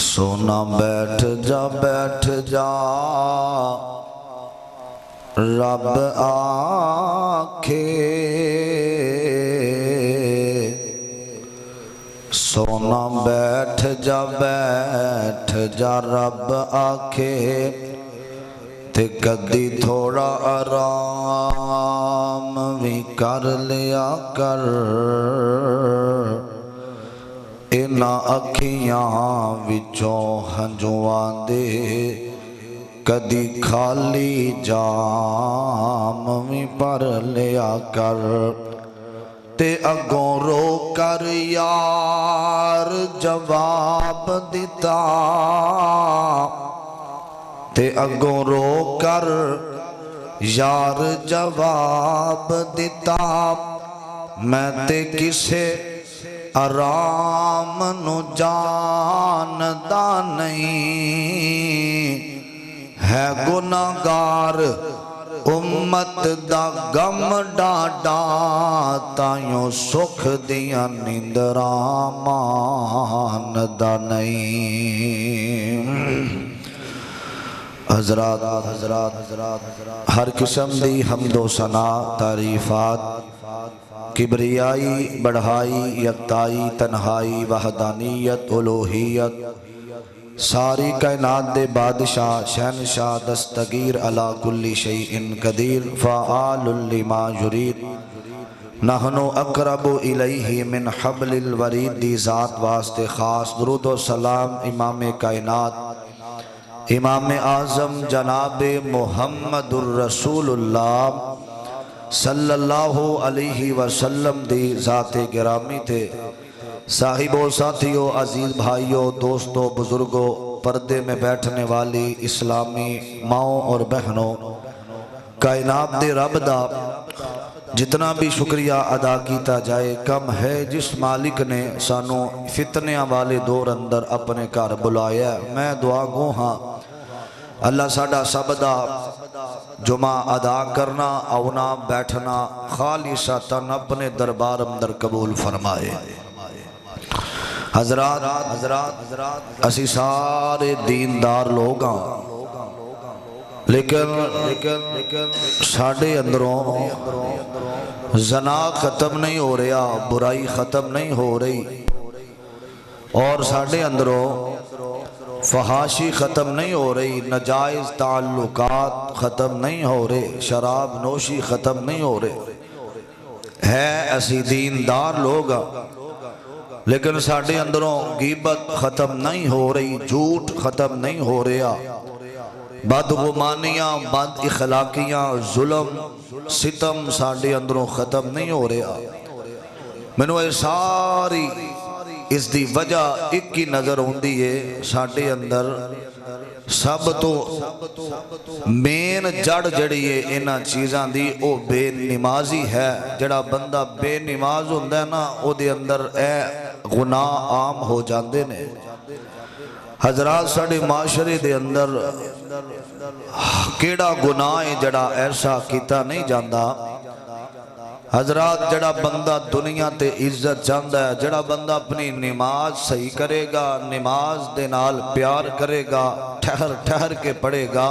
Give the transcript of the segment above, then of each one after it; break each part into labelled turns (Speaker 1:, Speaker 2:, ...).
Speaker 1: سونا بیٹھ جا رب آکھے سونا بیٹھ جا رب آکھے تے کدی تھوڑا آرام بھی کر لیا کر اینا اکھیاں وچوں ہنجواں دے کدی خالی جام بھی پر لیا کر تے اگوں رو کر یار جواب دیتا تے اگوں رو کر یار جواب دیتا میں تے کسے آرام نو جاندا نہیں ہے گناہگار امت دا غم ڈاڈا تائیوں سکھ دیاں نیندراں ماندا نہیں۔ حضرات ہر قسم دی حمد و ثنا تعریفات کبریائی بڑھائی یکتائی تنہائی وحدانیت الوہیت ساری کائنات دے بادشاہ شہنشاہ دستگیر علی کل شیء قدیر فعال لما یرید نحنو اقرب الیہ من حبل الورید دی ذات واسطے خاص درود و سلام امام کائنات امام اعظم جناب محمد الرسول اللہ صلی اللہ علیہ وسلم دی ذات گرامی تھے۔ صاحبوں ساتھیوں عزیز بھائیوں دوستوں بزرگوں پردے میں بیٹھنے والی اسلامی ماؤں اور بہنوں کائنات دے رب دا جتنا بھی شکریہ ادا کیتا جائے کم ہے جس مالک نے سانو فتنیاں والے دور اندر اپنے گھر بلایا۔ میں دعا گو ہاں اللہ ساڈا سب دا جمعہ ادا کرنا آنا بیٹھنا خالصتاً اپنے دربار اندر قبول فرمائے۔ حضرات اسی سارے دیندار لوگ ہاں لیکن ساڑھے اندروں زنا ختم نہیں ہو رہا برائی ختم نہیں ہو رہی اور ساڑھے اندروں فحاشی ختم نہیں ہو رہی ناجائز تعلقات ختم نہیں ہو رہے شراب نوشی ختم نہیں ہو رہے ہے اسی دیندار لوگ لیکن ساڑھے اندروں غیبت ختم نہیں ہو رہی جھوٹ ختم نہیں ہو رہا بدگمانیاں بد اخلاقیاں ظلم ستم ساڑھے اندروں ختم نہیں ہو رہا۔ میں نے ساری اس دی وجہ ایک کی نظر ہوندی ہے ساڑھے اندر سب تو مین جڑ جڑی ہے انہا چیزاں دی او بے نمازی ہے۔ جڑا بندہ بے نماز ہوندہ ہے نا او دے اندر گناہ عام ہو جاندے نے۔ حضرات ساڑھے معاشرے دے اندر کیڑا گناہ ہے جڑا ایسا کیتا نہیں جاندہ۔ حضرات جڑا بندہ دنیا تے عزت چاندہ ہے جڑا بندہ اپنی نماز صحیح کرے گا نماز دے نال پیار کرے گا ٹھہر کے پڑھے گا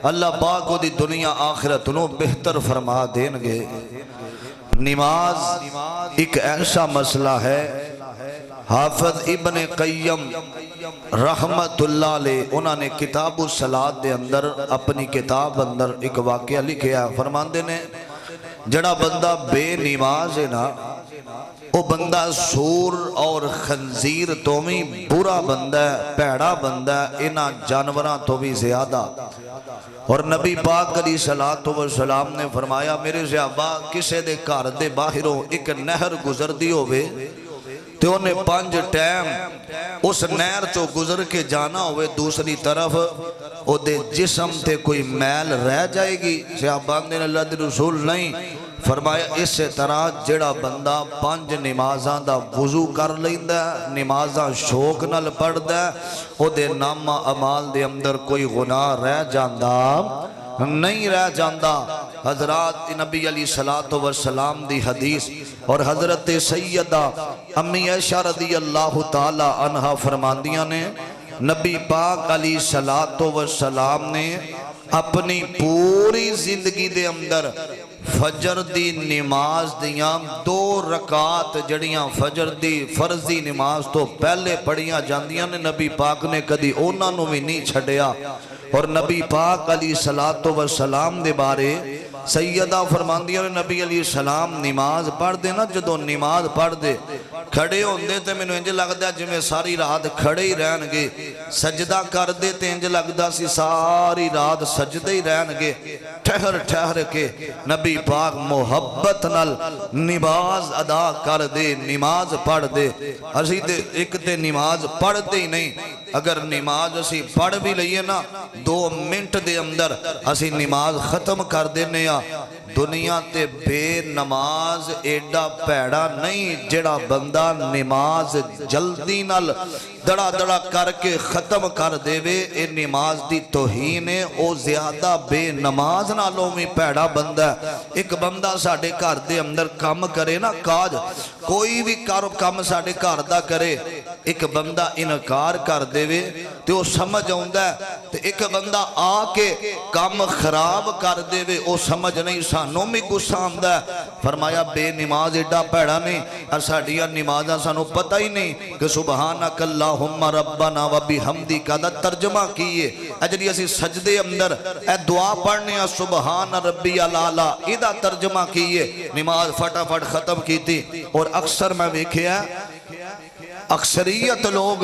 Speaker 1: اللہ پاک کو دی دنیا آخرت انہوں بہتر فرما دیں گے۔ نماز ایک ایسا مسئلہ ہے حافظ ابن قیم رحمت اللہ علیہ انہوں نے کتاب الصلاۃ دے اندر اپنی کتاب اندر ایک واقعہ لکھیا فرماندے نے جڑا بندہ بے نماز ہے نا وہ بندہ سور اور خنزیر تو بھی برا بندہ ہے پیڑا بندہ ہے انہا جانوراں تو بھی زیادہ۔ اور نبی پاک علیہ السلام نے فرمایا میرے صحابہ کسے دے گھر دے باہروں ایک نہر گزر دی ہوئے تو انہیں 5 ٹائم اس نہر چو گزر کے جانا ہوئے دوسری طرف او دے جسم تے کوئی میل رہ جائے گی۔ صحابان نے اللہ دے رسول نہیں فرمایا اس طرح جڑا بندہ 5 نمازاں دا وضو کر لیندہ ہے نمازاں شوق نال پڑھدا ہے او دے نامہ عمال دے اندر کوئی گناہ رہ جاندہ نہیں رہ جاندہ۔ حضرات نبی علیہ السلام دی حدیث اور حضرت سیدہ امی عائشہ رضی اللہ تعالی عنہ فرماندیاں نے نبی پاک علیہ الصلوۃ والسلام نے اپنی پوری زندگی دے اندر فجر دی نماز دیاں 2 رکعت جڑیاں فجر دی فرضی نماز تو پہلے پڑھیاں جاندیاں نے نبی پاک نے کدی انہاں نوں وی نہیں چھڈیا. اور نبی پاک علیہ الصلوۃ والسلام دے بارے سیدہ فرماندیاں نے نبی علیہ السلام نماز پڑھ دے نا جدوں نماز پڑھ دے کھڑے ہوندے تے مینوں انج لگدا جویں ساری رات کھڑے ہی رہن گے, سجدہ کر دے تے انج لگدا سی ساری رات سجدے ہی رہن گے. ٹھہر ٹھہر کے نبی پاک محبت نال نماز ادا کر دے, نماز پڑھ دے. اسی تے ایک تے نماز پڑھتے ہی نہیں, اگر نماز اسی پڑھ بھی لئیے نا 2 منٹ دے اندر اسی نماز ختم کر دینے. دنیا تے بے نماز ایڈا پیڑا نہیں جڑا بندہ نماز جلدی نال دڑا دڑا کر کے ختم کر دے وے. اے نماز دی توہین ہے, او زیادہ بے نماز نالوں میں پیڑا بندہ ہے. ایک بندہ ساڑھے گھر دے اندر کام کرے نا, کاج کوئی بھی کام ساڑھے گھر دا کرے, ایک بندہ انکار کر دے وے تے او سمجھ آوندا ہے, تے ایک بندہ آ کے کام خراب کر دے وے او سمجھ نہیں, سانوں میں غصہ آندا ہے. فرمایا بے نماز ایڈا پیڑا نہیں, اور ساڑھیاں نمازاں سانوں پتہ ہی نہیں کہ سبحانک اللہم ربنا و بحمدک کا ترجمہ کیے. اجلی اسی سجدے اندر اے دعا پڑھنے ہیں سبحان ربی العالی, ایدہ ترجمہ کیے, نماز فٹا فٹ ختم کی تھی. اور اکثر میں ویکھیا اکثریت لوگ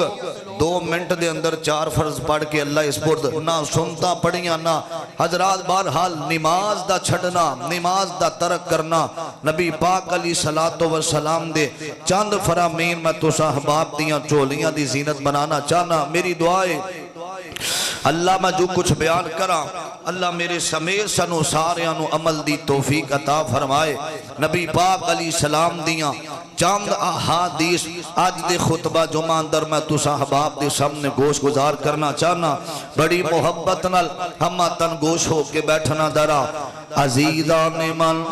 Speaker 1: 2 منٹ دے اندر 4 فرض پڑھ کے اللہ اس پرد نہ سنتا پڑھیاں نہ. حضرات بہرحال نماز دا چھڑنا, نماز دا ترک کرنا, نبی پاک علیہ الصلوۃ والسلام دے چند فرامین میں تو صحباب دیاں چولیاں دی زینت بنانا چاہنا. میری دعائے اللہ میں جو کچھ بیان کرا اللہ میرے سمیت سنو ساریانو عمل دی توفیق عطا فرمائے. نبی پاک علیہ السلام دیاں چند احادیث آج دے خطبہ جمعہ اندر میں تو صحباب دے سامنے گوش گزار کرنا چاہنا. بڑی محبت نال ہمہ تن گوش ہو کے بیٹھنا درا. عزیزان من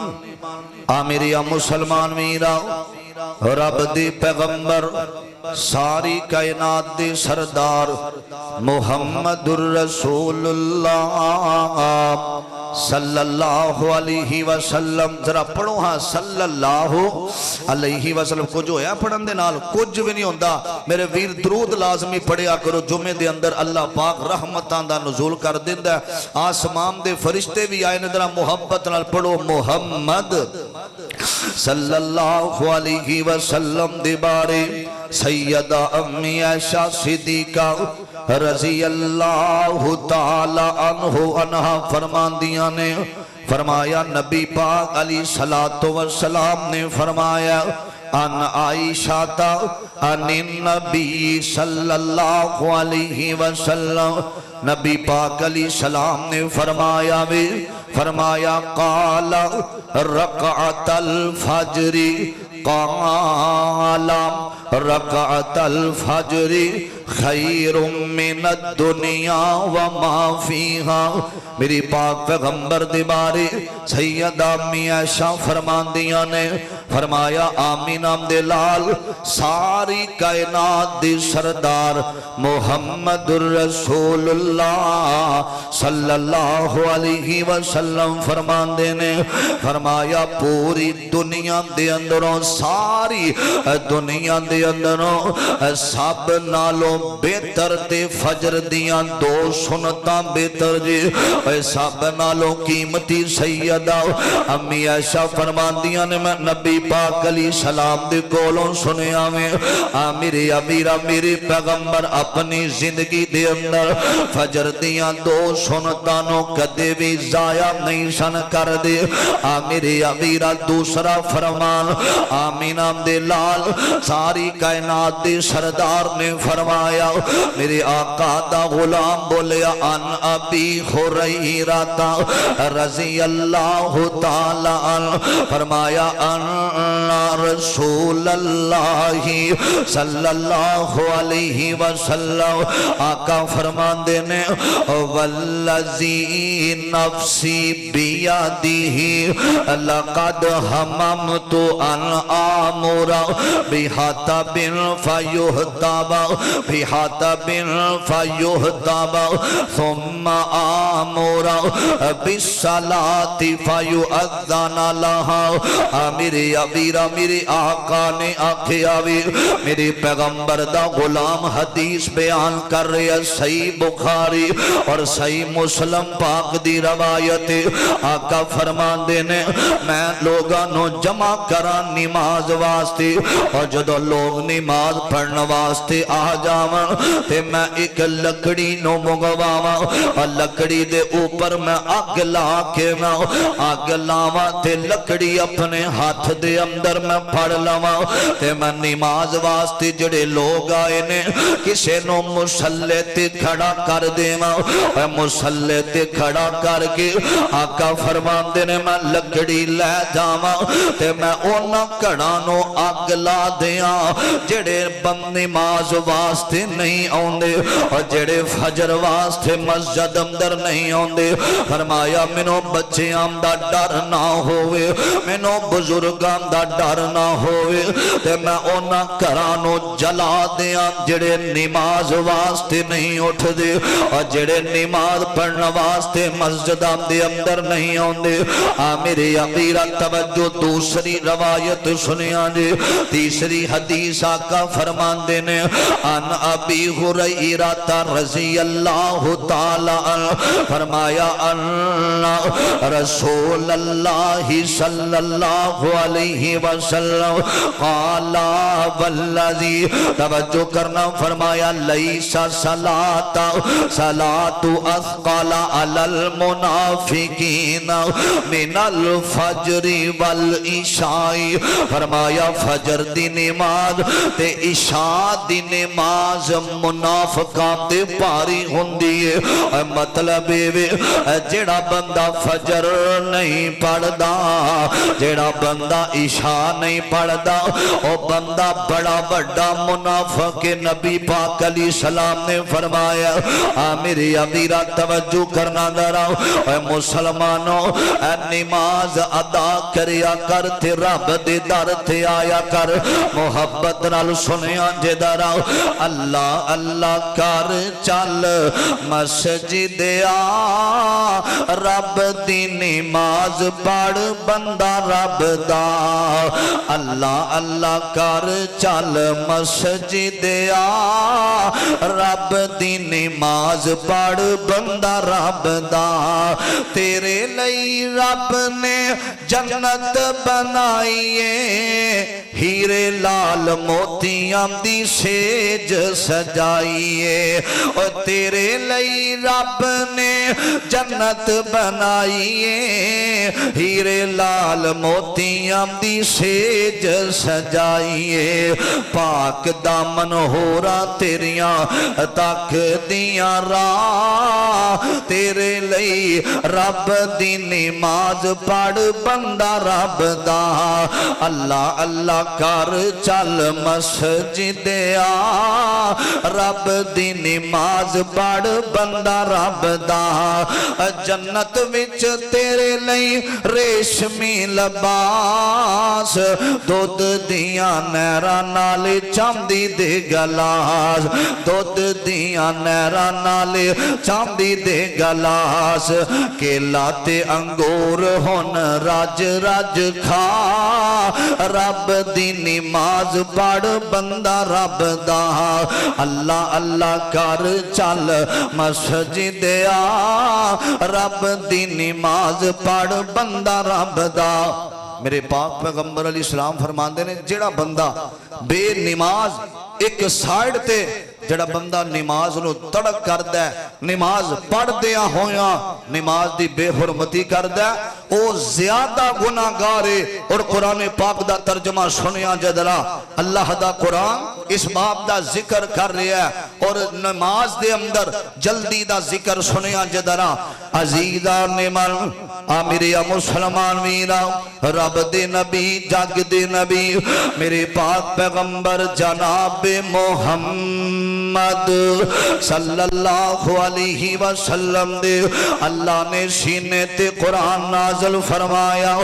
Speaker 1: آمیریا مسلمان میرا رب دی پیغمبر ساری کائنات دے سردار محمد الرسول اللہ صلی اللہ علیہ وسلم. ذرا پڑھو ہاں صلی اللہ علیہ وسلم. کچھ ہویا پڑھن دے نال کچھ بھی نہیں ہوندہ. میرے ویر درود لازمی پڑھیا کرو. جمعے دے اندر اللہ پاک رحمتان دا نزول کر دیندہ ہے. آسمان دے فرشتے بھی آئے نے, ذرا محبت نال پڑھو محمد صلی اللہ علیہ وسلم دے بارے. سیدہ امی عائشہ صدیقہ رضی اللہ تعالی عنہ فرمان دیا نے فرمایا نبی پاک علیہ الصلوۃ والسلام نے فرمایا ان عائشہ تا ان نبی صلی اللہ علیہ وسلم. نبی پاک علیہ السلام نے فرمایا قال رکعت الفجر قال رکعت الفجر خیر من الدنیا وما فیہا. میری پاک پیغمبر دے بارے سیدہ امی عائشہ فرمان دیا نے فرمایا آمین آمد لال ساری کائنات دی سردار محمد الرسول اللہ صلی اللہ علیہ وسلم فرمان دینے فرمایا پوری دنیا دے اندروں ساری دنیا دے اندروں سب نالوں بہتر تے فجر دیاں 2 سنتاں بہتر جی سب نالوں قیمتی سیدہ امی عائشہ فرمان دیاں نے میں نبی پاک علیہ السلام دے کولوں سنیا میں میرے امیرہ میرے پیغمبر اپنی زندگی دے اندر فجر دیاں 2 سنتانوں کدے بھی ضائع نہیں سن کر دے. میرے امیرہ دوسرا فرمان آمین آمد لال ساری کائنات دے سردار نے فرمایا میرے آقا دا غلام بولیا ان ابی حریرہ رضی اللہ تعالی عنہ فرمایا ان رسول اللہ صلی اللہ علیہ وسلم آقا فرماندے نے والذی نفسی بیادہ لقد ہممت ان آمر بحطب فیہتب ثم آمر بالصلاة فیؤذن لہا میری ابیرہ میری آقا نے آکھیا بھی میری پیغمبر دا غلام حدیث بیان کر رہے ہیں صحیح بخاری اور صحیح مسلم پاک دی روایت آقا فرمان دینے میں لوگانو جمع کرا نماز واسطے اور جدو لوگ نماز پڑھنا واسطے آ جاواں تے میں ایک لکڑی نو منگواواں اور لکڑی دے اوپر میں آگ لا کے میں آگ لاواں تے لکڑی اپنے ہاتھ دے اندر میں پڑھ لواں تے میں نماز واسطے جڑے لوگ آئے نے کسے نو مسلے تے کھڑا کر دیواں اور مسلے تے کھڑا کر کے آقا فرمان دینے میں لکڑی لے جاواں تے میں اونا کڑا نو آگ لا دیاں جڑے بند نماز واسطے نہیں آندے اور جڑے فجر واسطے مسجد اندر نہیں آندے فرمایا منو بچیاں دا ڈر نہ ہوئے منو بزرگاں دا ڈر نہ ہوئے تے میں اونا کرانو جلا دیاں جڑے نماز واسطے نہیں اٹھ دے اور جڑے نماز پڑھنا واسطے مسجداں دے اندر نہیں آندے میرے امیرہ توجہ دوسری روایت سنیاں جے تیسری حدیث آقا فرمان دینے ان ابی ہریرہ رضی اللہ تعالی فرمایا ان رسول اللہ صلی اللہ علیہ وسلم قال والذی توجہ کرنا فرمایا لیس صلاة اثقل علی المنافقین من الفجر والعشاء فرمایا فجر دی نماز تے عشاء دی نماز منافقاں تے پاری ہوندی ہے مطلب جڑا بندہ فجر نہیں پڑھدا جڑا بندہ عشاء نہیں پڑھدا او بندہ بڑا بڑا منافق نبی پاک علیہ السلام نے فرمایا میری ابیرہ توجہ کرنا ذرا اے مسلمانوں اے نماز ادا کریا کر تے رب دے در تے آیا کر محبت نال سنیا جے ذرا اللہ اللہ کر چل مسجد آ رب دی نماز پڑھ بندہ رب دا اللہ اللہ کر چل مسجد آ رب دی نماز پڑھ بندہ رب دا تیرے لئی رب نے جنت بنائیے ہیرے لال موتیاں دی سیج سجائیے اور تیرے لئی رب نے جنت بنائیے ہیرے لال موتیاں دی سیج سجائیے پاک دامن ہو رہا تیریاں تک دیاں راہ تیرے لئی رب دی نماز پڑھ بندہ رب دا اللہ اللہ کر چل مسجد آ رب دی نماز پڑھ بندہ رب دا جنت وچ تیرے لئی ریشمی لباس دودھ دیاں نہراں نال چاندی دے گلاس دودھ دیاں نہراں نال چاندی دے گلاس کیلا تے انگور ہن رج رج کھا رب دی نماز پڑھ بندہ رب دا اللہ اللہ کر چل مسجد آ رب دی نماز پڑھ بندہ رب دا میرے پاک پیغمبر علیہ السلام فرماندے نے جڑا بندہ بے نماز ایک سائیڈ تے جڑا بندہ نماز نو تڑک کر دے نماز پڑھ دیا ہویا نماز دی بے حرمتی کر دے او زیادہ گناہگار ہے۔ اور قرآن پاک دا ترجمہ سنیا جدرا اللہ دا قرآن اس باب دا ذکر کر رہا ہے اور نماز دے اندر جلدی دا ذکر سنیا جدرا عزیزان من میرے مسلمان میرا رب دے نبی جگ دے نبی میرے پاک پیغمبر جناب محمد صلی اللہ علیہ وسلم دے اللہ نے سینے تے قرآن نازل فرمایا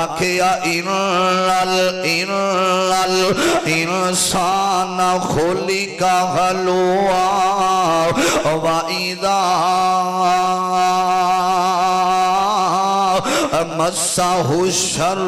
Speaker 1: آکھیا الانسان خلق ہلوعا وَإِذَا مسہ الشر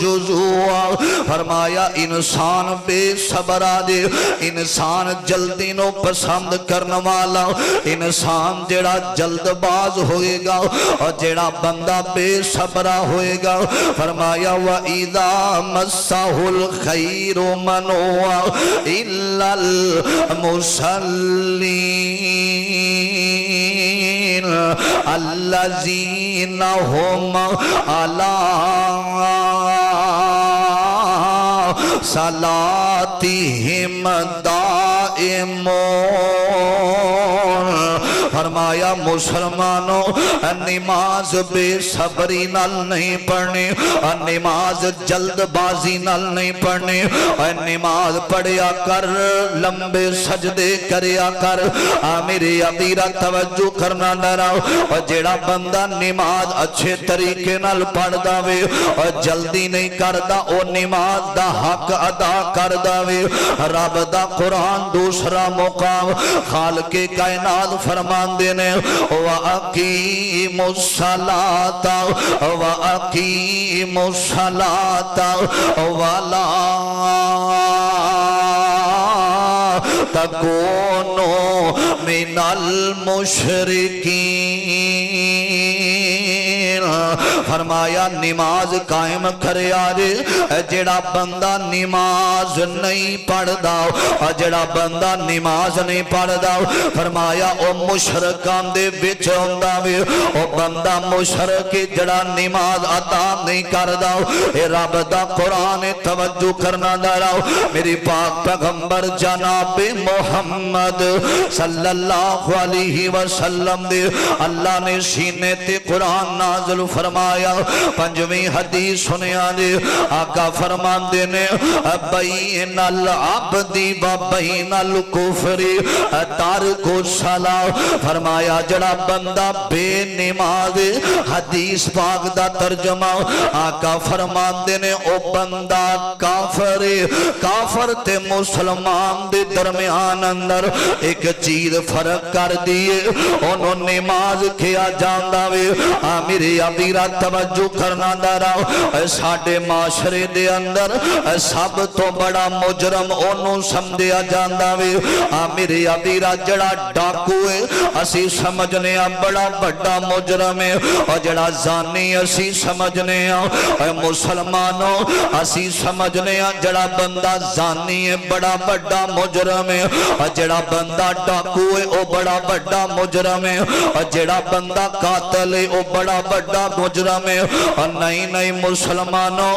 Speaker 1: جزوعا فرمایا انسان بے صبرا دے انسان جلدی نو پسند کرنے والا انسان جڑا جلد باز ہوئے گا اور جڑا بندہ بے صبرا ہوئے گا فرمایا وَإِذَا مَسَّهُ الْخَيْرُ مَنُوعًا إِلَّا الْمُصَلِّينَ الَّذِينَ هُمْ عَلَىٰ صَلَاتِهِمْ دَائِمُونَ فرمایا مسلمانوں نماز بے صبری نال نہیں پڑھنی نماز جلد بازی نال نہیں پڑھنی نماز پڑھیا کر لمبے سجدے کریا کر میری ابیرہ توجہ کرنا ڈرا جیڑا بندہ نماز اچھے طریقے نال پڑھ داوے جلدی نہیں کردہ او نماز دا حق ادا کرداوے رب دا قرآن دوسرا مقام خالق کائنات فرمان دینے وَأَقِيمُوا الصَّلَاةَ وَأَقِيمُوا الصَّلَاةَ وَلَا تَكُونُوا مِنَ الْمُشْرِكِينَ فرمایا نماز قائم کرے آرے جڑا بندہ نماز نہیں پڑھ داؤ جڑا بندہ نماز نہیں پڑھ داؤ فرمایا او مشرکان دے بچ ہونداوے او بندہ مشرک جڑا نماز ادا نہیں کر داؤ اے رب دا قرآن توجہ کرنا داؤ میری پاک پیغمبر جناب محمد صلی اللہ علیہ وسلم دے اللہ نے سینے تے قرآن نازل فرمایا پنجویں حدیث سنیا دے آقا فرمان دینے بین العبدی و بین الکفر تارک الصلاۃ فرمایا جڑا بندہ بے نماز حدیث پاک دا ترجمہ آقا فرمان دینے او بندہ کافر کافر تے مسلمان دے درمیان اندر ایک چیز فرق کر دیئے انہوں نماز کیا جاندہ وے میری ابیرہ توجہ کرنا دارا ساڑھے معاشرے دے اندر سب تو بڑا مجرم انہوں سمجھیا جاندہ وے میری ابیرہ جڑا ڈاکوئے اسی سمجھنے بڑا بڑا مجرم ہے اور جڑا زانی اسی سمجھنے مسلمانوں اسی سمجھنے جڑا بندہ زانی ہے بڑا بڑا مجرم ہے اور جڑا بندہ ڈاکوئے او بڑا بڑا مجرم ہے اور جڑا بندہ قاتل ہے او بڑا بڑا مجرم ہے اور نہیں مسلمانوں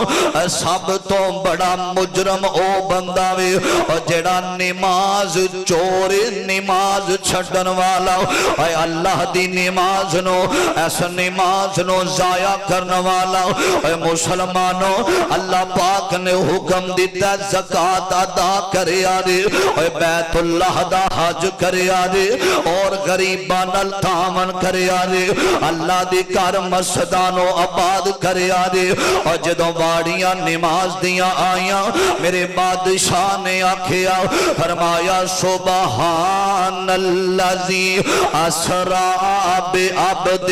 Speaker 1: سب تو بڑا مجرم او بندہ ہے اور جڑا نماز چور نماز چھڑن والا اے اللہ دی نماز نو ایسا نماز نو ضائع کرنے والا اے مسلمانوں اللہ پاک نے حکم دیتا زکاة ادا کرے آرے اے بیت اللہ دا حج کرے آرے اور غریبان التامن کرے آرے اللہ دی کار مسجدانو آباد کرے آرے اور جدوں واڑیاں نماز دیاں آیاں میرے بادشاہ نے آکھیا فرمایا سبحان اللذی اسرا بعبدہ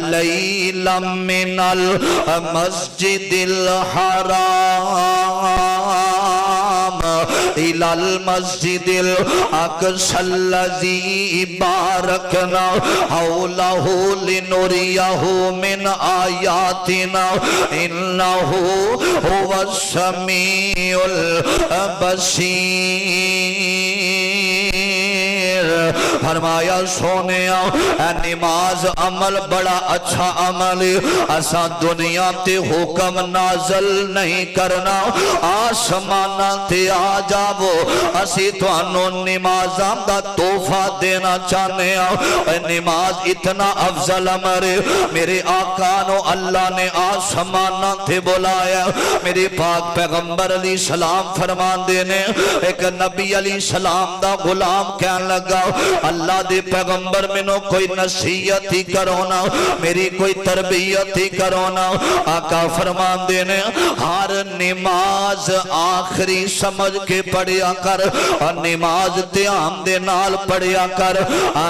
Speaker 1: لیلا من المسجد الحرام الى المسجد الاقصى الذي باركنا حوله لنريه من آياتنا انه هو السميع البصير فرمایا سونے نماز عمل بڑا اچھا عمل اسا دنیا تے حکم نازل نہیں کرنا آسمانہ تے آ جاو اسی توانو نمازاں دا تحفہ دینا چاہنے نماز اتنا افضل عمل میرے آقا نو اللہ نے آسمانہ تے بلایا میرے پاک پیغمبر علیہ السلام فرمان دینے ایک نبی علیہ السلام دا غلام کہنے لگا اللہ دے پیغمبر منو کوئی نصیحت ہی کرونا میری کوئی تربیت ہی کرونا آقا فرمان دینے ہر نماز آخری سمجھ کے پڑھیا کر اور نماز دھیان دے نال پڑھیا کر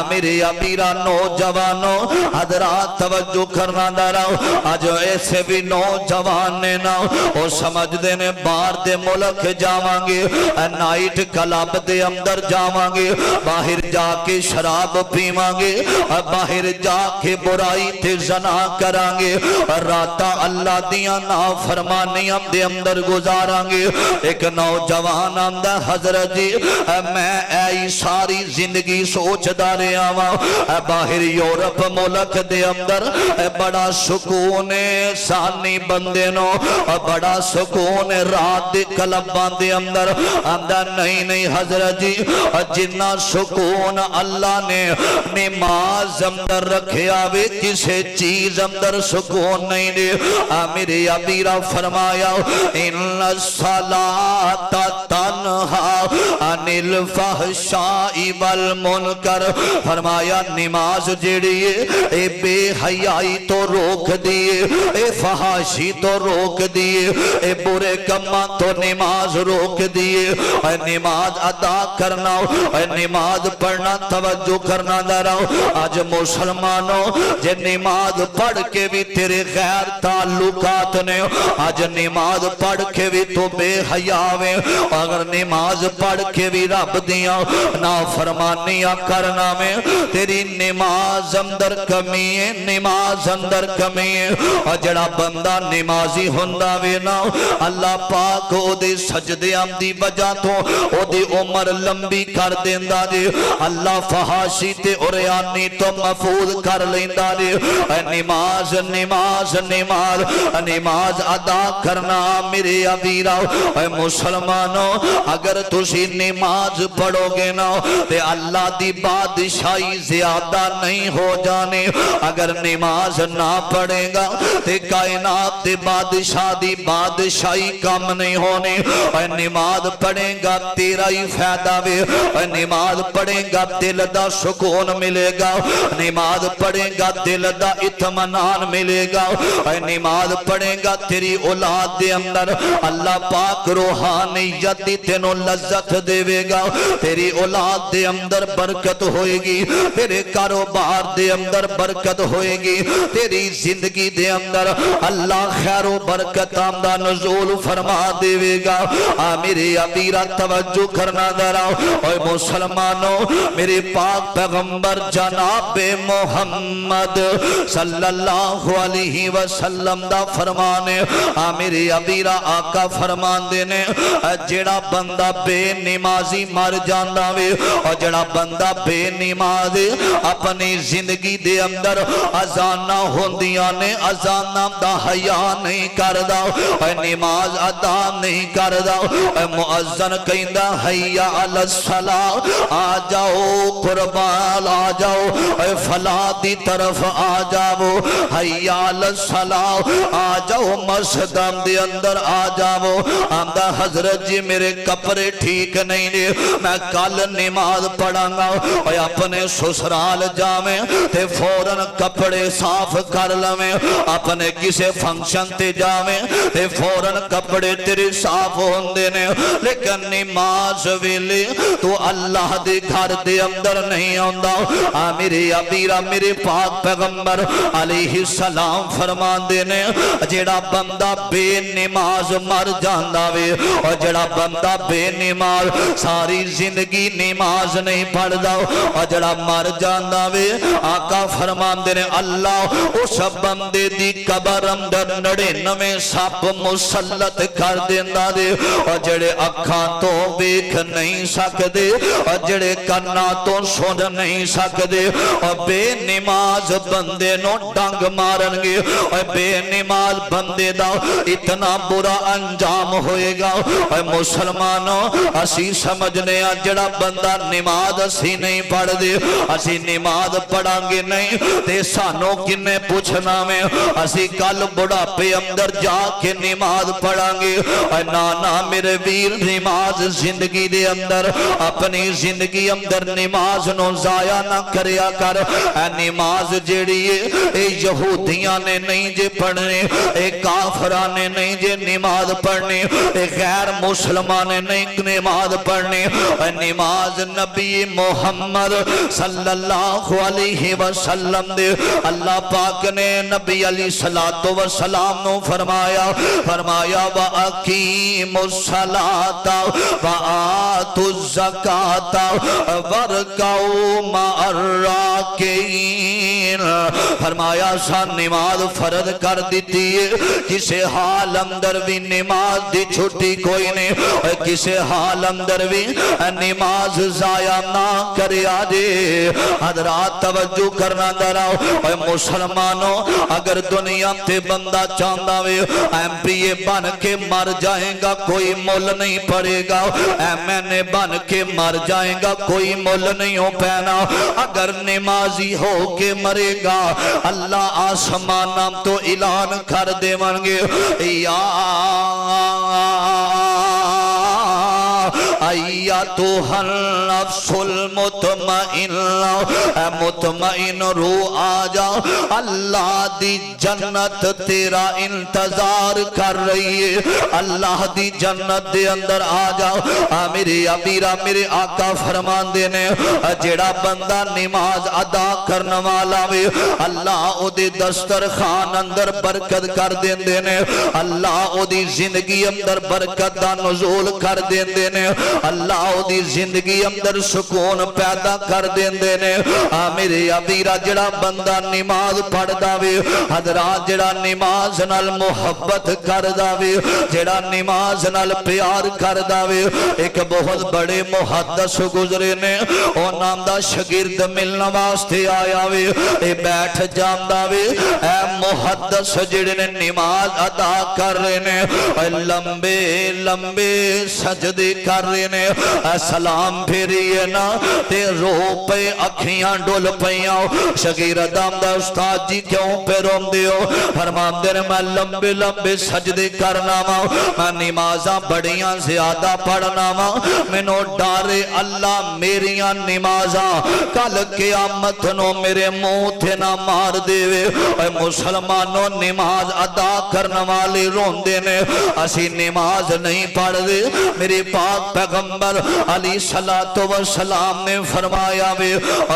Speaker 1: میرے ابیرا نوجوانوں حضرات توجہ کرنا داراؤ آج ایسے بھی نوجوان نے نا وہ سمجھ دینے باہر دے ملک جاوانگے نائٹ کلاب دے اندر جاوانگے باہر جا کے شراب پیوانگے باہر جا کے برائی تے زنا کرانگے راتا اللہ دیا نافرمانیاں دے اندر گزارانگے ایک نوجوان آندہ حضرت جی میں اے ساری زندگی سوچ دارے آواں باہر یورپ ملک دے اندر بڑا سکون سانی بندے نو بڑا سکون رات دے کلبان دے اندر آندہ نہیں حضرت جی جنہ سکون اللہ نے نماز اندر رکھے آوے کسے چیز اندر سکون نہیں دے میرے ابیرہ فرمایا ان الصلاة تنہا عن الفحشاء والمنکر فرمایا نماز جڑی اے بے حیائی تو روک دیئے اے فحاشی تو روک دیئے اے برے کمہ تو نماز روک دیئے اے نماز ادا کرنا اے نماز پڑھنا توجہ کرنا دراؤ آج مسلمانوں جے نماز پڑھ کے بھی تیرے غیر تعلقات نے آج نماز پڑھ کے بھی تو بے حیاویں اگر نماز پڑھ کے بھی رب دیا نافرمانیاں کرنا میں تیری نماز اندر کمی ہے نماز اندر کمی ہے اور جڑا بندہ نمازی ہوندہ وینا اللہ پاک او دے سجدے دی وجہ تو او دے عمر لمبی کر دیندہ دے اللہ فحاشی تے عریانی تو محفوظ کر لیندہ دے نماز نماز نماز نماز ادا کرنا میرے ابیرہ اے مسلمانوں اگر تسی نماز پڑھو گے نا تے اللہ دی بادشاہی زیادہ نہیں ہو جانے اگر نماز نہ پڑھے گا تے کائنات دے بادشاہ دی بادشاہی کم نہیں ہونے اے نماز پڑھے گا تیرا ہی فائدہ وے اے نماز پڑھے گا دل دا سکون ملے گا نماز پڑھے گا دل دا اطمینان ملے گا اے نماز پڑھے گا تیری اولاد دے اندر اللہ پاک روحانیت دی تینو لذت دے گا تیری اولاد دے اندر برکت ہوئے گی تیرے کاروبار دے اندر برکت ہوئے گی تیری زندگی دے اندر اللہ خیر و برکت آمدہ نزول فرما دے گا میرے ابیرہ توجہ کرنا دراؤ اے مسلمانوں میرے پاک پیغمبر جناب محمد صلی اللہ علیہ وسلم دا فرمانے میرے ابیرہ آقا فرمان دینے جڑا بندہ بے نمازی مر جاندہ وے اور جڑا بندہ بے نمازی اپنی زندگی دے اندر ازانہ ہوندیاں نے ازانہ دا حیا نہیں کردہ اور نماز ادا نہیں کردہ اور مؤذن کہندہ حیا علی الصلاة آ جاؤ قربان آ جاؤ اور فلاح دی طرف آ جاؤ حیا علی الصلاة آ جاؤ مسجدم دے اندر آ جاؤ آمدہ حضرت جی میرے کپڑے ٹھیک نہیں دے میں کل نماز پڑھاں گا اور اپنے سسرال جاویں تے فوراں کپڑے صاف کر لویں اپنے کسے فنکشن تے جاویں تے فوراں کپڑے تیرے صاف ہوندے نے لیکن نماز ویلے تو اللہ دے گھر دے اندر نہیں ہوندہ میرے ابیرہ میرے پاک پیغمبر علیہ السلام فرمان دینے جڑا بندہ بے نماز مر جاندہ وے اور جڑا بندہ بے نماز ساری زندگی نماز نہیں پڑھ دا اور جڑا مر جاندا وے آقا فرماندے نے اللہ اس بندے دی قبر اندر 99 سپ مسلط کر دیندا دے اور جڑے اکھاں تو ویکھ نہیں سکدے اور جڑے کاناں تو سن نہیں سکدے اور بے نماز بندے نو ڈنگ مارن گے اور بے نماز بندے دا اتنا برا انجام ہوئے گا اور مسلمانوں اسی سمجھنے جڑا بندہ نماز اسی نہیں پڑھ دے اسی نماز پڑھاں گے نہیں تے سانوں کنے پوچھنا میں اسی کل بڑھاپے اندر جا کے نماز پڑھاں گے اور نانا میرے ویر نماز زندگی دے اندر اپنی زندگی اندر نماز نو ضائع نہ کریا کر اے نماز جیڑی اے یہودیاں نے نہیں جے پڑھنے اے کافران نے نہیں جے نماز پڑھنے اے غیر مسلمان نے نہیں نماز پڑھنے اے نماز نبی محمد صلی اللہ علیہ وسلم دے اللہ پاک نے نبی علیہ السلام نو فرمایا وَأَقِيمُوا الصَّلَاةَ وَآتُوا الزَّكَاةَ وَارْكَعُوا مَعَ الرَّاكِعِينَ فرمایا سا نماز فرض کر دیتی ہے کسے حال اندر بھی نماز دی چھٹی کوئی نہیں کسے حال اندر بھی نماز ضائع نہ کرے آجے حضرات توجہ کرنا دراؤ اے مسلمانوں اگر دنیا تے بندہ چاندہ وے ایم پی اے بن کے مر جائیں گا کوئی مول نہیں پڑے گا ایم این اے بن کے مر جائیں گا کوئی مول نہیں ہو پینا اگر نمازی ہو کے مرے گا اللہ آسمانم تو اعلان کر دے منگے یا ایتھا النفس المطمئنہ اے مطمئن روح آجا اللہ دی جنت تیرا انتظار کر رہی ہے اللہ دی جنت دے اندر آجا میرے ابیرہ میرے آقا فرمان دینے جڑا بندہ نماز ادا کرنے والا وے اللہ او دی دسترخوان اندر برکت کر دین دینے اللہ او دی زندگی اندر برکت دا نزول کر دین دینے اللہ او دی زندگی اندر سکون پیدا کر دین دینے میرے ابیرہ جڑا بندہ نماز پڑھ داوے حضرات جڑا نماز نال محبت کر داوے جڑا نماز نال پیار کر داوے ایک بہت بڑے محدث گزرے نے او نام دا شگرد ملنا واسطے آیا وے اے بیٹھ جام داوے اے محدث جڑے نے نماز ادا کر رہے نے اے لمبے لمبے سجدے کر رہے نے سلام پھیریے نا تے رو پہ اکھیاں ڈول پہیاں شگیرد آمدہ استاد جی کیوں پہ روم دیو فرمان دے میں لمبے لمبے سجدے کرنا ماں میں نمازاں بڑیاں زیادہ پڑھنا ماں منو ڈارے اللہ میریاں نمازاں کل قیامت نو میرے منہ تھے نہ مار دیوے اے مسلمانوں نماز ادا کرنا والے رون دینے اسی نماز نہیں پڑھ دے میرے پاک پیغمبر علیہ السلام نے فرمایا وے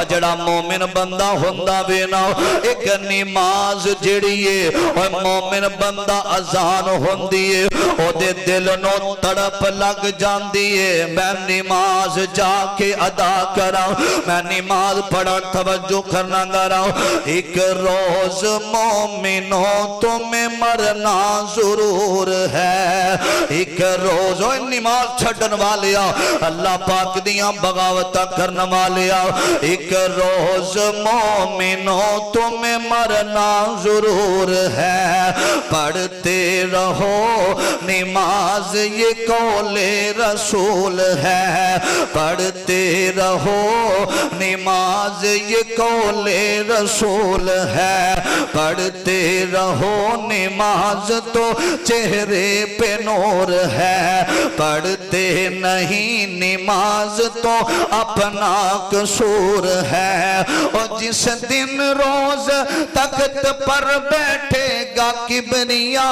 Speaker 1: جڑا مومن بندہ ہوندہ وے نا ایک نماز جڑیے اور مومن بندہ اذان ہوندیے او دے دل نو تڑپ لگ جان دیے میں نماز جا کے ادا کرا میں نماز پڑھا توجہ کرنا گرا ایک روز مومنوں تمہیں مرنا ضرور ہے ایک روز نماز چھڑن والیا اللہ پاک دیاں بغاوتہ کرنا والیا ایک روز مومنوں تمہیں مرنا ضرور ہے پڑھتے رہو نماز یہ قول رسول ہے پڑھتے رہو نماز یہ قول رسول ہے پڑھتے رہو نماز تو چہرے پہ نور ہے پڑھتے نہیں نماز تو اپنا قصور ہے اور جس دن روز تخت پر بیٹھے گا کبریا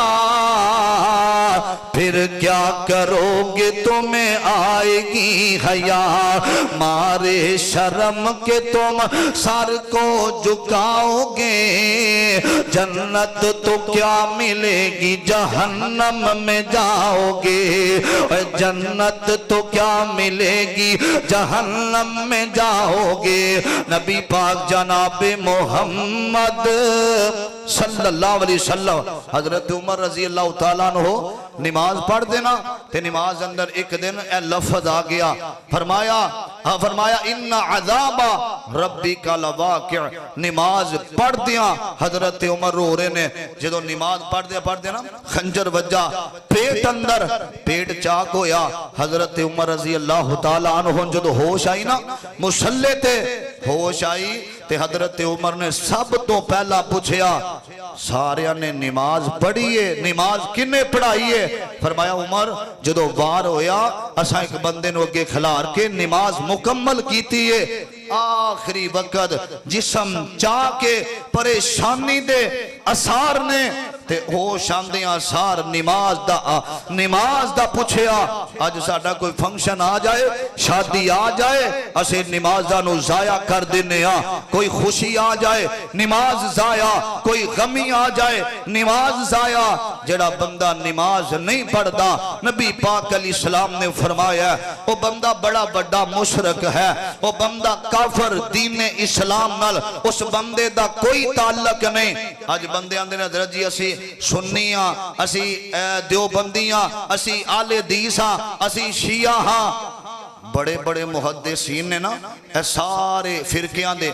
Speaker 1: پھر کیا کرو گے تمہیں آئے گی حیا مارے شرم کے تم سر کو جھکاؤ گے جنت تو کیا ملے گی جہنم میں جاؤ گے جنت تو کیا ملے گی جہنم میں جاؤ گے نبی پاک جناب محمد صلی اللہ علیہ وسلم حضرت عمر رضی اللہ تعالیٰ عنہ نماز پڑھ دینا تے نماز اندر ایک دن اے لفظ آ گیا فرمایا ان عذاب ربی کا لواقع نماز پڑھ دیا حضرت عمر رو رہے نے جدو نماز پڑھ دیا نا خنجر وجہ پیٹ اندر پیٹ چاک ہویا حضرت عمر رضی اللہ تعالیٰ عنہ جدو ہوش آئی نا مصلی تے ہوش آئی تے حضرت عمر نے سب تو پہلا پوچھیا سارے نے نماز پڑھیے نماز کنے پڑھائیے فرمایا عمر جدو وار ہویا اساں ایک بندے نو اگے کھلار کے نماز مکمل کیتی ہے آخری وقت جسم چاہ کے پریشانی دے اثار نے تے ہوش آندیاں اثار نماز دا پوچھیا آج ساڈا کوئی فنکشن آ جائے شادی آ جائے اسے نماز دا نو ضائع کر دینے کوئی خوشی آ جائے نماز ضائع کوئی غمی آ جائے نماز ضائع جڑا بندہ نماز نہیں پڑھدا نبی پاک علیہ السلام نے فرمایا وہ بندہ بڑا بڑا مشرک ہے وہ بندہ کافر دین اسلام نال اس بندے دا کوئی تعلق نہیں آج بندے آندے نے حضرت جی اسی سنیاں اسی دیوبندیاں اسی آل حدیثاں اسی شیعہ ہاں بڑے بڑے محدثین نے نا اے سارے فرقیاں دے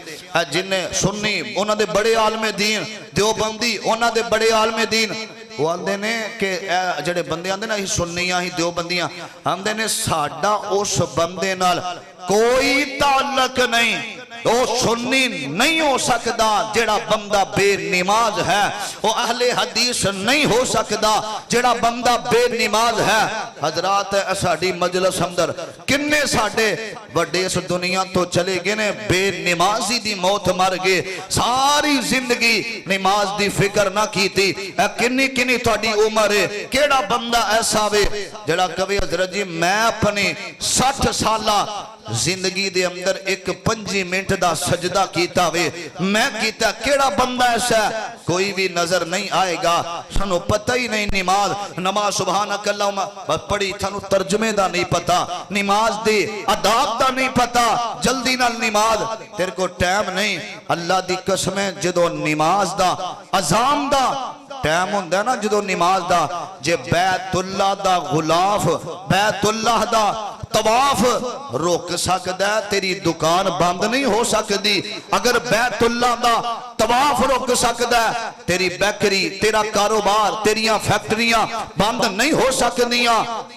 Speaker 1: جن سنی انہاں دے بڑے عالم دین دیوبندی انہاں دے بڑے عالم دین وہ آندے نے کہ جڑے بندے آندے نا ہی سنیاں ہی دیوبندیاں آندے نے ساڈا اس بندے نال کوئی تعلق نہیں وہ سنی نہیں ہو سکدا جڑا بندہ بے نماز ہے وہ اہل حدیث نہیں ہو سکدا جڑا بندہ بے نماز ہے حضرات ساڈی مجلس اندر کنے ساڈے بڑے اس دنیا تو چلے گئے نے بے نمازی دی موت مر گئے ساری زندگی نماز دی فکر نہ کیتی کنی کنی تہاڈی عمر ہے کیڑا بندہ ایسا وے جڑا کبھی حضرت جی میں اپنی 60 سالہ زندگی دے اندر ایک 5 منٹ دا سجدہ کیتا وے میں کیتا کیڑا بندہ ایسا ہے کوئی بھی نظر نہیں آئے گا سانو پتہ ہی نہیں نماز سبحانک اللہم بس پڑھی تھانو ترجمے دا نہیں پتا نماز دے آداب دا نہیں پتا جلدی نال نماز تیرے کو ٹائم نہیں اللہ دی قسمیں جدو نماز دا اذان دا ٹائم ہوندہ ہے نا جدو نماز دا جے بیت اللہ دا غلاف بیت اللہ دا طواف روک سکتا ہے تیری دکان بند نہیں ہو سکتی اگر بیت اللہ دا طواف روک سکتا ہے تیری بیکری تیرا کاروبار تیریاں فیکٹریاں بند نہیں ہو سکتیاں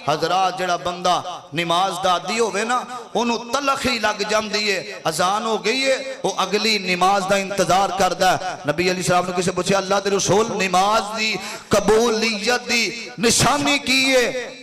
Speaker 1: حضرات جڑا بندہ نماز دا دی ہوئے نا انہوں تلخی لگ جام دیئے اذان ہو گئی ہے وہ اگلی نماز دا انتظار کردہ ہے نبی علیہ السلام نے کسے پوچھے اللہ دے رسول نماز دی قبولیت دی نشانی کیے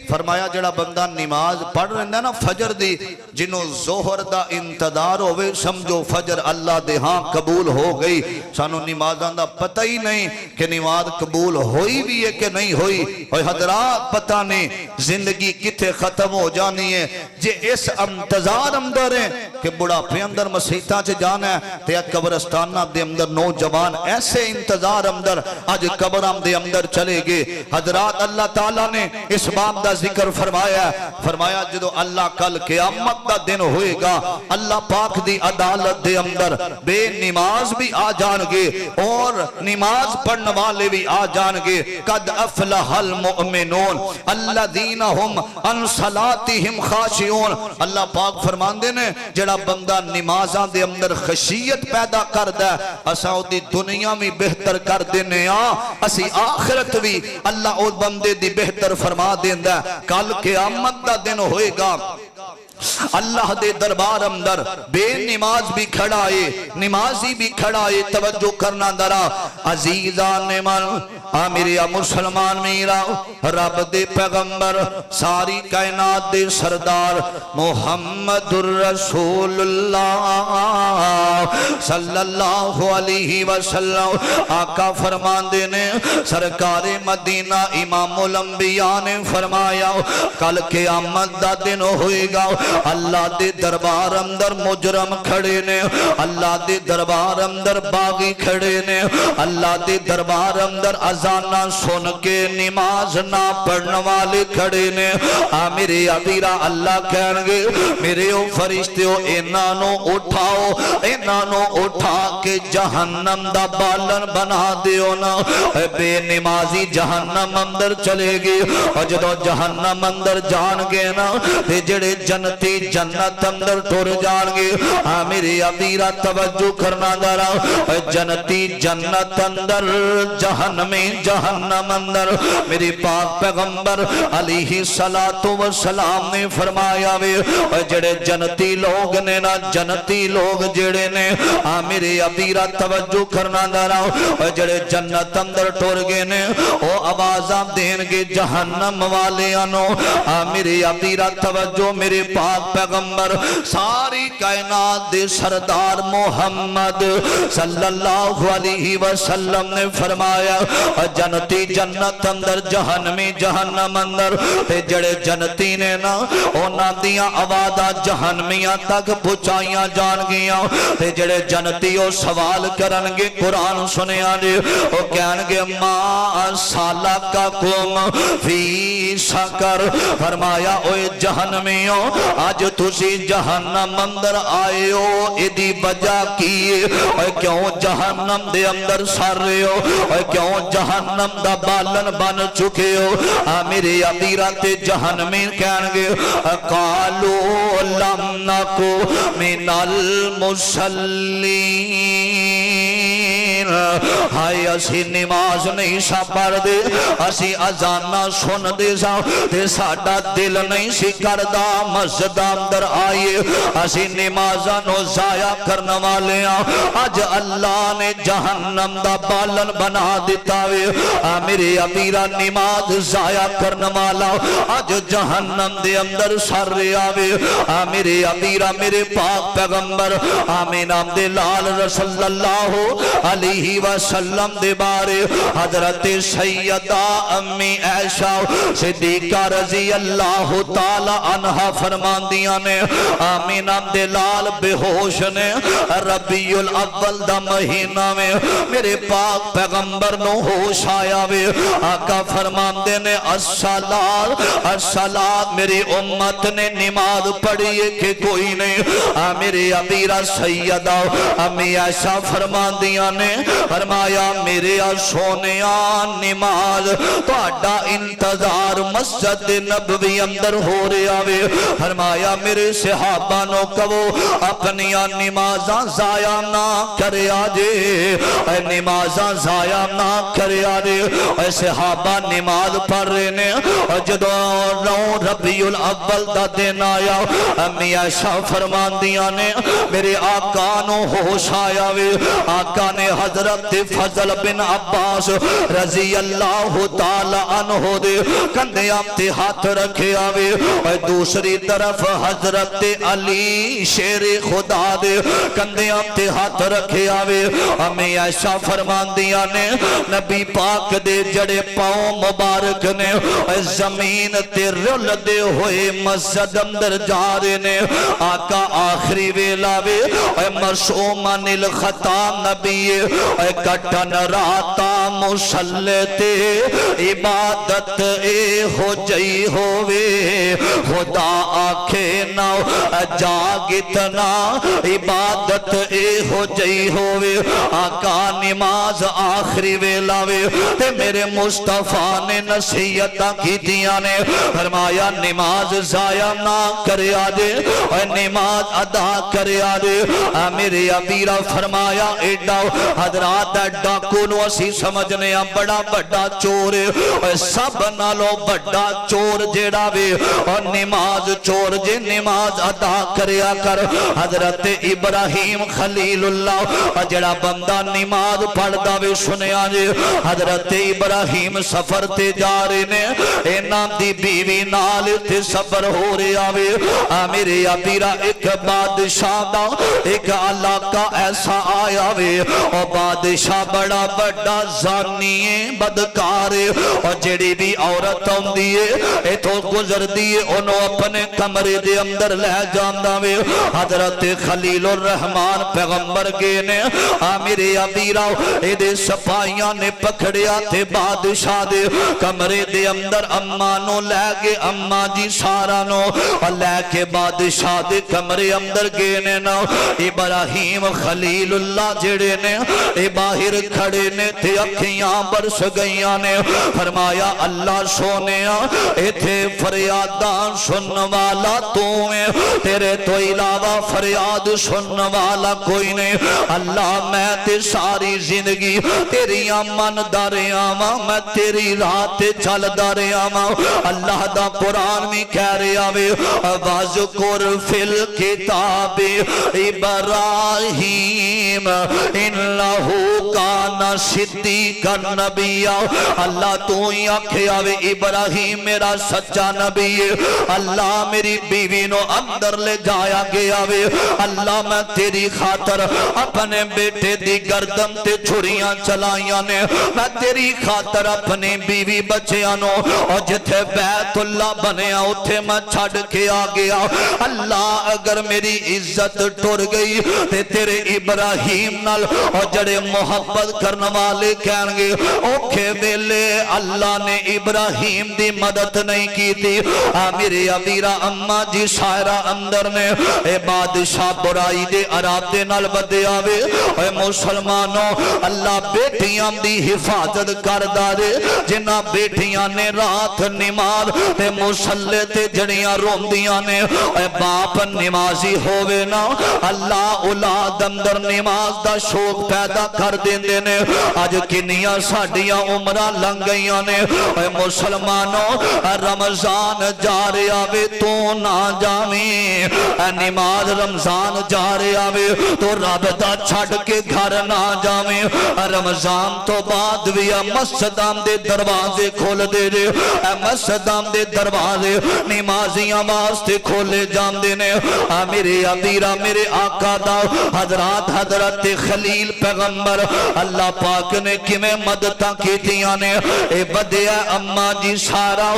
Speaker 1: فرمایا جڑا بندہ نماز پڑھ رہا ہے نا فجر دی جنہوں ظہر دا انتظار ہوئے سمجھو فجر اللہ دے ہاں قبول ہو گئی سانو نمازان دا پتہ ہی نہیں کہ نماز قبول ہوئی بھی ہے کہ نہیں ہوئی اور حضرات پتہ نہیں زندگی کتے ختم ہو جانی ہے جے اس انتظار اندر ہے کہ بڑا پہ اندر مسیحتہ چے جانا ہے تیا قبرستانہ دے اندر نوجوان ایسے انتظار اندر آج قبرام دے اندر چلے گئے حضرات اللہ تعالیٰ نے اس باب دا ذکر فرمایا جدو اللہ کل قیامت دا دن ہوئے گا اللہ پاک دی عدالت دے اندر بے نماز بھی آ جان گے اور نماز پڑھنے والے بھی آ جان گے قد افلح المؤمنون الذین ہم عن صلاتہم خاشعون اللہ پاک فرمان دے نے جڑا بندہ نمازاں دے اندر خشیت پیدا کردہ اساں دی دنیا میں بہتر کر دینے اسی آخرت بھی اللہ او بندے دی بہتر فرما دیندہ کل قیامت دا دن ہوئے گا اللہ دے دربار اندر بے نماز بھی کھڑائے نمازی بھی کھڑائے توجہ کرنا درا عزیزان من میرے مسلمان میرا رب دے پیغمبر ساری کائنات دے سردار محمد الرسول اللہ صلی اللہ علیہ وسلم آقا فرماندے نے سرکار مدینہ امام الانبیاء نے فرمایا کل قیامت دا دن ہوئے گا اللہ دے دربار اندر مجرم کھڑے نے اللہ دے دربار اندر باغی کھڑے نے اللہ دے دربار اندر اذانہ سن کے نماز نہ پڑھنے والے کھڑے نے میرے عبیرہ اللہ کہن گے میرے او فرشتیوں انہاں نو اٹھا کے جہنم دا بالن بنا دیو نا بے نمازی جہنم اندر چلے گی اور جدو جہنم اندر جان گے نا تے جڑے جنتی جنت اندر ٹر جان گے میرے عبیرہ توجہ کرنا دارا جنتی جنت اندر جہنمی جہنم اندر میری پاک پیغمبر علیہ السلام نے فرمایا وے جڑے جنتی لوگ نے نا جنتی لوگ جڑے نے میرے عبیرہ توجہ کرنا دارا جڑے جنت اندر ٹور گے نے او آوازاں دین گے جہنم والے انو میرے عبیرہ توجہ میرے پاک پیغمبر ساری کائنات دے سردار محمد صلی اللہ علیہ وسلم نے فرمایا جنتی جنت اندر جہنمی جہنم اندر تے جڑے جنتی نے نا اونا دیاں آوازاں جہنمیاں تک پہنچائیاں جان گیاں تے جڑے جنتی او سوال کرنگے قرآن سنیا دے او کہنگے ما سالککم فی سقر فرمایا اوے جہنمیوں آج تسی جہنم اندر آئے ہو ادھی بجا کیے اوے کیوں جہنم دے اندر سر رہے ہو اوے کیوں جہنم دا بالن بن چکے ہو میرے عبیرہ تے جہنمی کہنگے قالو لم نکو من المصلین ہائے اسی نماز نہیں سا پڑھ دے اسی اذانہ سن دے سا تے ساڑا دل نہیں سی کردہ مسجد اندر آئیے اسی نمازہ نو ضائع کرنے والے ہیں آج اللہ نے جہنم دا بالن بنا دیتا وے میرے عبیرہ نماز ضائع کرنے والا آج جہنم دے اندر سر رہا وے میرے عبیرہ میرے پاک پیغمبر آمین آمد لال رسول اللہ علیہ وسلم دے بارے حضرت سیدہ امی عائشہ صدیقہ رضی اللہ تعالی عنہ فرمان دیا نے آمین آمد لال بے ہوش نے ربیع الاول دا مہینہ میں میرے پاک پیغمبر نو ہوش آیا وے آقا فرمان دے نے الصلاة میری امت نے نماز پڑھیے کہ کوئی نہیں میرے عبیرہ سیدہ امی عائشہ فرمان دیا نے فرمایا میرے سونیاں نماز تو اڈا انتظار مسجد نبوی اندر ہو رہا وے فرمایا میرے صحابہ نو کہو اپنیاں نمازاں ضائع نہ کرے آجے نمازاں ضائع نہ کرے آجے صحابہ نماز پڑھ رہے نے جدو ربیع الاول دا دن آیا امی عائشہ فرمان دیا نے میرے آقا نو ہوش آیا وے آقا نے حضرت فضل بن عباس رضی اللہ تعالی عنہ دے کندیاں تے ہاتھ رکھے آوے اور دوسری طرف حضرت علی شیر خدا دے کندیاں تے ہاتھ رکھے آوے ہمیں عائشہ فرمان دیا نے نبی پاک دے جڑے پاؤں مبارک نے زمین تے رل دے ہوئے مسجد اندر جا رہے نے آقا آخری ویلا وے معصومن الخطا نبی کٹن راتا مسلتے عبادت اے ہو جئی ہووے خدا آکھے نہ جاگتنا عبادت اے ہو جئی ہووے آقا نماز آخری ویلاوے تے میرے مصطفیٰ نے نصیحتاں کی دیا نے فرمایا نماز ضائع نہ کرے آجے اور نماز ادا کرے آجے میرے عبیرہ فرمایا ایڈا حضرات ڈاکو نو اسی سمجھنے بڑا بڑا چور سب نالوں بڑا چور جیڑا وے اور نماز چور جے نماز ادا کریا کر حضرت ابراہیم خلیل اللہ جیڑا بندہ نماز پڑھ دا وے سنیا جے حضرت ابراہیم سفر تے جا رہے نے اینا دی بیوی نال تے سفر ہو رہے آوے میرے ابیرہ ایک بادشاہ دا ایک علاقہ ایسا آیا وے اور بادشاہ بڑا بڑا زانی بدکار اور جڑی بھی عورت ہوں دیئے اے تو گزر دیئے انہوں اپنے کمرے دے اندر لے جاندہ وے حضرت خلیل الرحمن پیغمبر گئے نے میرے ابیرہ اے دے سپاہیاں نے پکڑیا تھے بادشاہ دے کمرے دے اندر امانو لے گے اماں جی سارا نو اور لے کے بادشاہ دے کمرے اندر گئے نے نا ابراہیم خلیل اللہ جڑے نے اے باہر کھڑے نے تھے اکھیاں برس گئیاں نے فرمایا اللہ سونیا اے تھے فریادان سن والا تو میں تیرے تو علاوہ فریاد سن والا کوئی نہیں اللہ میں تے ساری زندگی تیری من دارے آما میں تیری رات چل دارے آما اللہ دا قرآن میں کہہ رہے آوے وَذْكُرْ فِي الْكِتَابِ ابراہیم انہو کانا صدیقا نبی اللہ تو ہی آکھے آوے ابراہیم میرا سچا نبی اللہ میری بیوی نو اندر لے جایا گیا وے اللہ میں تیری خاطر اپنے بیٹے دی گردن تے چھریاں چلائیاں نے میں تیری خاطر اپنی بیوی بچیاں نو اور جتھے بیت اللہ بنیا اتھے میں چھڑ کے آ گیا اللہ اگر میری عزت ٹر گئی تے تیرے ابراہیم نال اور جڑے محبت کرنے والے کہن گے اوکھے ویلے اللہ نے ابراہیم دی مدد نہیں کی تھی میرے ابیرہ اماں جی سائرہ اندر نے اے بادشاہ برائی دے ارادے نال بدے آوے اے مسلمانوں اللہ بیٹیاں دی حفاظت کر دارے جنہ بیٹیاں نے رات نماز تے مسلے تے جڑیاں روندیاں نے اے باپ نمازی ہووے نا اللہ اولاد اندر نماز دا شوق پیدا کر دیندے نے آج کنیاں ساڑیاں عمرہ لنگ گئیاں نے اے مسلمانوں رمضان جا رہے آوے تو نہ جاویں اے نماز رمضان جا رہے آوے تو رب دا چھڑ کے گھر نہ جاویں رمضان تو بعد بھی مسجداں دے دروازے کھول دے رہے اے مسجداں دے دروازے نمازیاں واسطے کھولے جاندے نے میرے ابیرہ میرے آقا دا حضرت خلیل پیغمبر اللہ پاک نے کمیں مدداں کیتیاں نے اے بدیا اماں جی سارا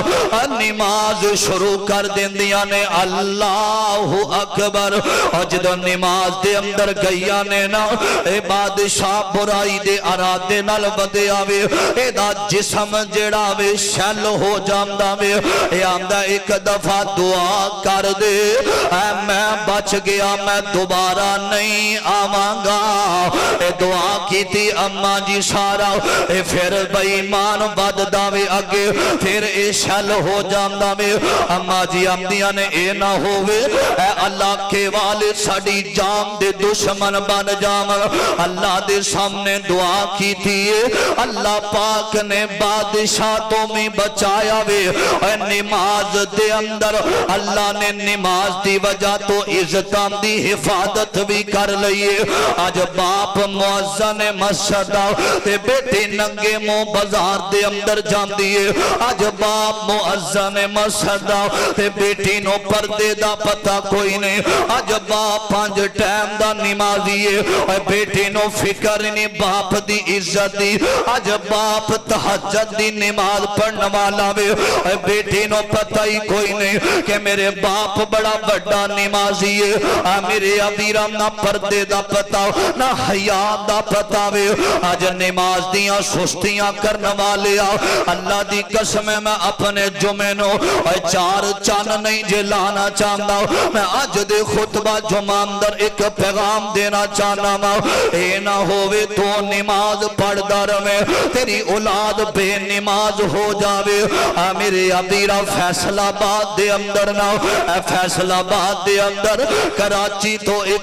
Speaker 1: نماز شروع کر دیندیاں نے اللہ اکبر اور جدو نماز دے اندر گئیاں نے نا اے بادشاہ برائی دے ارادے نال بدے آوے اے دا جسم جڑا وے شل ہو جاندہ وے اے آمدہ ایک دفعہ دعا کر دے اے میں بچ گیا میں دوبارہ نہیں آوانگا اے دعا کی تھی اماں جی سارا اے پھر بیمان بد داوے اگے پھر اے شل ہو جاندہ وے اماں جی آمدیاں نے اے نہ ہووے اے اللہ کے والے ساڑی جام دے دشمن بن جام اللہ دے سامنے دعا کی تھی اللہ پاک نے بادشاہ تو میں بچایا وے اے نماز دے اندر اللہ نے نماز دی وجہ تو عزتاں دی حفاظت بھی کر لئیے آج باپ معزن مسجد تے بیٹے ننگے مو بازار دے اندر جان دیئے آج باپ معزن مسجد تے بیٹی نو پردے دا پتہ کوئی نہیں آج باپ پانچ ٹائم دا نمازیے اے بیٹی نو فکر نہیں باپ دی عزت دی آج باپ تہجد دی نماز پڑھنے والا وے اے بیٹی نو پتہ ہی کوئی نہیں کہ میرے باپ بڑا بڑا نمازی ہے میرے ابیرہ نہ پردے دا پتہ نہ حیاء دا پتہ وے آج نماز دیاں سستیاں کرنے والے اللہ دی قسم میں اپنے جمعنوں اے چار چان نہیں جلانا چاہتا میں آج دے خطبہ جمعہ اندر ایک پیغام دینا چاہنا اے نہ ہووے تو نماز پڑھ در میں تیری اولاد بے نماز ہو جاوے میرے ابیرہ فیصلہ آباد دے اندر نہ فیصلہ آباد دے اندر کراچی تو ایک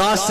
Speaker 1: 10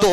Speaker 1: 2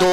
Speaker 1: 2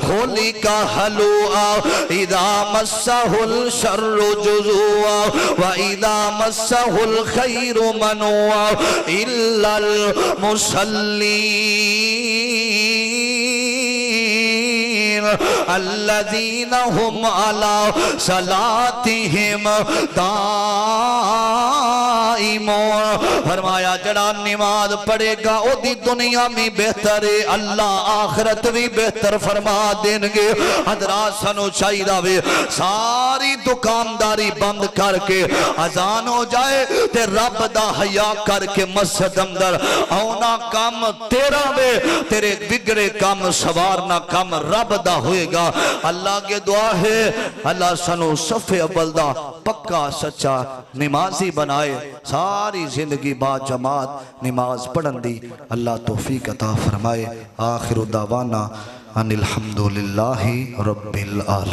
Speaker 1: خلق هلوعا اذا مسه الشر جزوعا واذا مسه الخير منوعا الا المصلين الذين هم على صلاتهم دائمون. فرمایا جڑا نماز پڑھے گا او دی دنیا میں بہتر ہے، اللہ آخرت بھی بہتر فرما دیں گے. حضرات سنو چاہی راوے ساری دکانداری بند کر کے اذان ہو جائے تے رب دا حیا کر کے مسجد اندر اونا کام تیرا وے، تیرے بگڑے کام سوارنا کام رب دا ہوئے گا. اللہ کے دعا ہے اللہ سنو صف اول دا پکا سچا نمازی بنائے، ساری زندگی با جماعت نماز پڑھن دی اللہ توفیق عطا فرمائے. آخر دعوانا ان الحمدللہ رب العالمین.